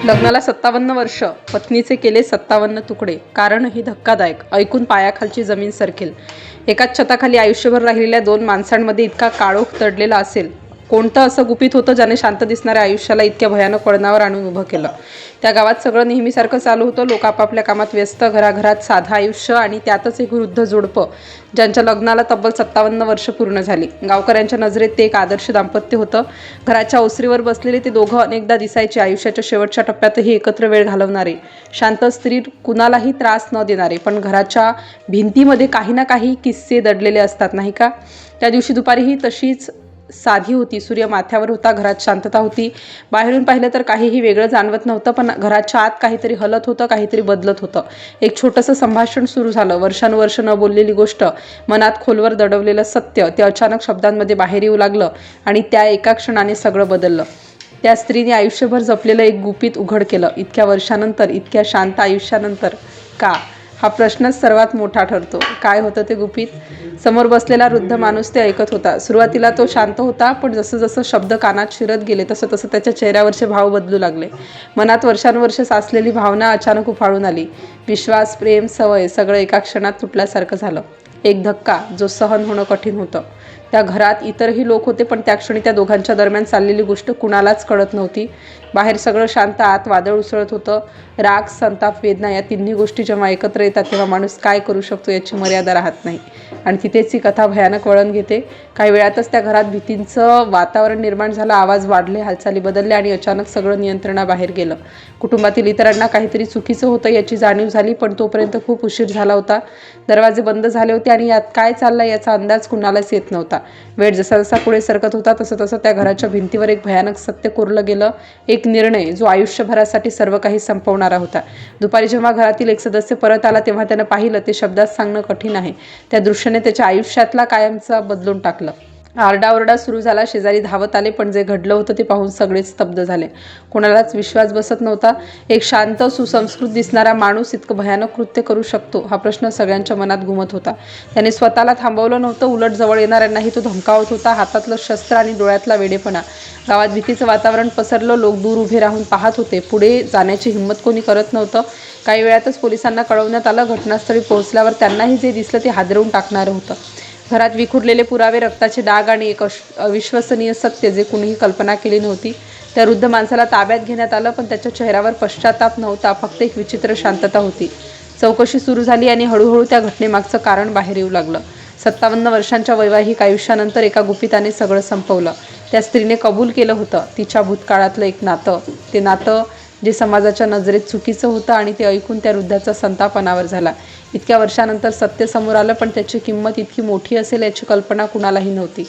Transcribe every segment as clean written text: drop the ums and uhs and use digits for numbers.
लग्नाला 57 वर्ष, पत्नीचे केले 57 तुकडे. कारणही धक्कादायक, ऐकून पायाखालची जमीन सरकेल. एकाच छताखाली आयुष्यभर राहिलेल्या दोन माणसांमध्ये इतका काळोख दडलेला असेल. कोणतं असं गुपित होतं ज्याने शांत दिसणाऱ्या आयुष्याला इतक्या भयानक वळणावर आणून उभं केलं. त्या गावात सगळं नेहमीसारखं चालू होतं. लोक आपापल्या कामात व्यस्त, घराघरात साधं आयुष्य आणि त्यातच एक वृद्ध जोडपं ज्यांच्या लग्नाला तब्बल 57 वर्ष पूर्ण झाली. गावकऱ्यांच्या नजरेत ते एक आदर्श दाम्पत्य होतं. घराच्या ओसरीवर बसलेले ते दोघं अनेकदा दिसायचे. आयुष्याच्या शेवटच्या टप्प्यातही एकत्र वेळ घालवणारे, शांत, स्थिर, कुणालाही त्रास न देणारे. पण घराच्या भिंतीमध्ये काही ना काही किस्से दडलेले असतात, नाही का? त्या दिवशी दुपारी ही तशीच साधी होती. सूर्य माथ्यावर होता, घरात शांतता होती. बाहेरून पाहिलं तर काहीही वेगळं जाणवत नव्हतं, पण घराच्या आत काहीतरी हलत होतं, काहीतरी बदलत होतं. एक छोटंसं संभाषण सुरू झालं. वर्षानुवर्ष न बोललेली गोष्ट, मनात खोलवर दडवलेलं सत्य, ते अचानक शब्दांमध्ये बाहेर येऊ लागलं आणि त्या एका क्षणाने सगळं बदललं. त्या स्त्रीने आयुष्यभर जपलेलं एक गुपित उघड केलं. इतक्या वर्षानंतर, इतक्या शांत आयुष्यानंतर. का? हा प्रश्नच सर्वात मोठा ठरतो. काय होतं ते गुपित? समोर बसलेला वृद्ध माणूस ते ऐकत होता. सुरुवातीला तो शांत होता, पण जसं जसं शब्द कानात शिरत गेले तसं तसं त्याच्या चेहऱ्यावरचे भाव बदलू लागले. मनात वर्षानुवर्ष साचलेली भावना अचानक उफाळून आली. विश्वास, प्रेम, सवय, सगळं एका क्षणात तुटल्यासारखं झालं. एक धक्का जो सहन होणं कठीण होतं. त्या घरात इतरही लोक होते, पण त्या क्षणी त्या दोघांच्या दरम्यान चाललेली गोष्ट कुणालाच कळत नव्हती. बाहेर सगळं शांत, आत वादळ उसळत होतं. राग, संताप, वेदना या तिन्ही गोष्टी जेव्हा एकत्र येतात तेव्हा माणूस काय करू शकतो याची मर्यादा राहत नाही. आणि तिथेच ही कथा भयानक वळण घेते. काही वेळातच त्या घरात भीतीचं वातावरण निर्माण झालं. आवाज वाढले, हालचाली बदलल्या आणि अचानक सगळं नियंत्रणाबाहेर गेलं. कुटुंबातील इतरांना काहीतरी चुकीचं होतं याची जाणीव झाली, पण तोपर्यंत खूप उशीर झाला होता. दरवाजे बंद झाले होते आणि यात काय चाललंय याचा अंदाज कुणालाच येत नव्हता. वेळ जसा जसा पुढे सरकत होता तसं तसं त्या घराच्या भिंतीवर एक भयानक सत्य कोरलं गेलं. एक निर्णय जो आयुष्यभरासाठी सर्व काही संपवणारा होता. दुपारी जेव्हा घरातील एक सदस्य परत आला तेव्हा त्यानं पाहिलं ते शब्दात सांगणं कठीण आहे. त्या दृश्याने त्याच्या आयुष्यातला कायमचा बदलून टाकलं. आरडाओरडा सुरू झाला. शेजारी धावत आले, पण जे घडलं होतं ते पाहून सगळेच स्तब्ध झाले. कोणालाच विश्वास बसत नव्हता. एक शांत, सुसंस्कृत दिसणारा माणूस इतकं भयानक कृत्य करू शकतो हा प्रश्न सगळ्यांच्या मनात घुमत होता. त्याने स्वतःला थांबवलं नव्हतं, उलट जवळ येणाऱ्यांनाही तो धमकावत होता. हातातलं शस्त्र आणि डोळ्यातला वेडेपणा. गावात भीतीचं वातावरण पसरलं. लोक दूर उभे राहून पाहत होते. पुढे जाण्याची हिंमत कोणी करत नव्हतं. काही वेळातच पोलिसांना कळवण्यात आलं. घटनास्थळी पोहोचल्यावर त्यांनाही जे दिसलं ते हादरवून टाकणारं होतं. घरात विखुरलेले पुरावे, रक्ताचे डाग आणि एक अविश्वसनीय सत्य जे कुणीही कल्पना केली नव्हती. त्या वृद्ध माणसाला ताब्यात घेण्यात आलं, पण त्याच्या चेहऱ्यावर पश्चाताप नव्हता, फक्त एक विचित्र शांतता होती. चौकशी सुरू झाली आणि हळूहळू त्या घटनेमागचं कारण बाहेर येऊ लागलं. 57 वर्षांच्या वैवाहिक आयुष्यानंतर एका गुपिताने सगळं संपवलं. त्या स्त्रीने कबूल केलं होतं तिच्या भूतकाळातलं एक नातं, ते नातं जे समाजाच्या नजरेत चुकीचं होतं, आणि ते ऐकून त्या वृद्धाचा संताप अनावर झाला. इतक्या वर्षानंतर सत्य समोर आलं, पण त्याची किंमत इतकी मोठी असेल याची कल्पना कुणालाही नव्हती.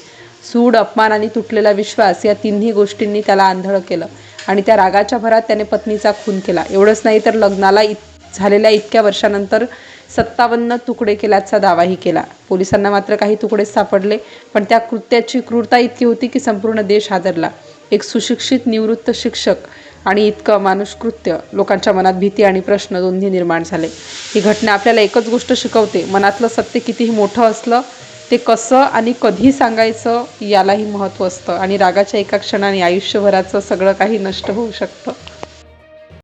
सूड, अपमान आणि तुटलेला विश्वास या तिन्ही गोष्टींनी त्याला आंधळं केलं, आणि त्या रागाच्या भरात त्याने पत्नीचा खून केला. एवढंच नाही तर लग्नाला झालेल्या इतक्या वर्षानंतर 57 तुकडे केल्याचा दावाही केला. पोलिसांना मात्र काही तुकडेच सापडले, पण त्या कृत्याची क्रूरता इतकी होती की संपूर्ण देश हादरला. एक सुशिक्षित निवृत्त शिक्षक आणि इतकं अमानुष कृत्य. लोकांच्या मनात भीती आणि प्रश्न दोन्ही निर्माण झाले. ही घटना आपल्याला एकच गोष्ट शिकवते: मनातलं सत्य कितीही मोठं असलं ते कसं आणि कधी सांगायचं यालाही महत्त्व असतं, आणि रागाच्या एका क्षणाने आयुष्यभराचं सगळं काही नष्ट होऊ शकतं.